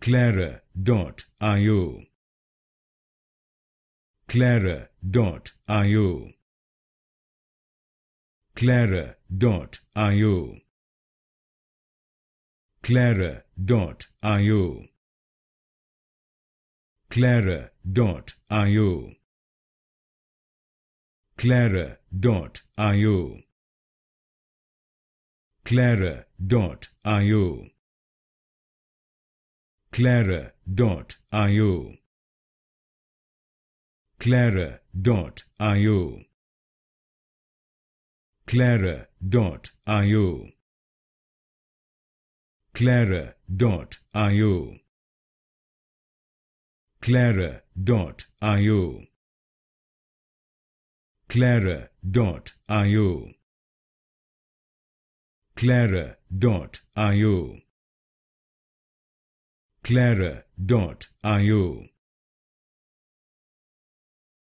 Clara.io, Clara.io, Clara.io, Clara.io, Clara.io, Clara.io, Clara.io, Clara.io, Clara.io, Clara.io, Clara.io, Clara.io, Clara.io, Clara.io, Clara.io,